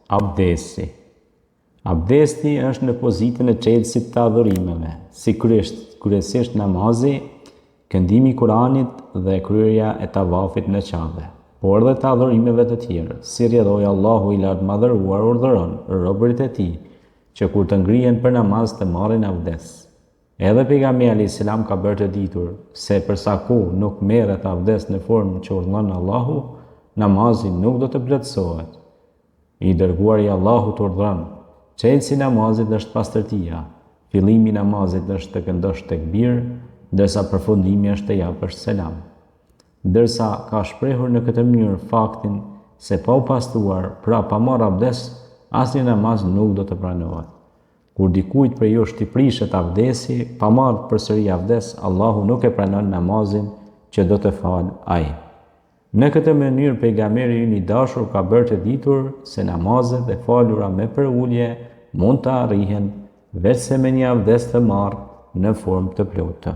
Abdesi. Abdesti është në pozitën e çelësit të adhurimeve, si kryesisht namazi, këndimi i Kuranit dhe kryerja e tavafit në Qabe, por edhe të adhurimeve të tjera, si rrjedhoi Allahu i lartë madhëruar urdhëron robërit e tij që kur të ngrihen për namaz të marrin abdes. Edhe pejgamberi alayhis salam ka bërë të ditur se për sa kohë nuk merret abdes në formën që urdhëron Allahu, namazi nuk do të plotësohet. I dërguari i Allahut urdhëron: çelësi i namazit është pastërtia, fillimi i namazit është të këndosh tekbir, ndërsa përfundimi është të japësh selam. Ndërsa ka shprehur në këtë mënyrë faktin se pa u pastruar, pra pa marrë abdes, asnjë namaz nuk do të pranohet. Kur dikujt për jush t'i prishet abdesi, pa marrë përsëri abdes, Allahu nuk e pranon namazin që do të falë ai. Në këtë mënyrë pejgamberi ynë i dashur ka bërë të ditur se namazet e falura me përulje mund të arrihen vetëm me një abdes të marrë në formë të plotë.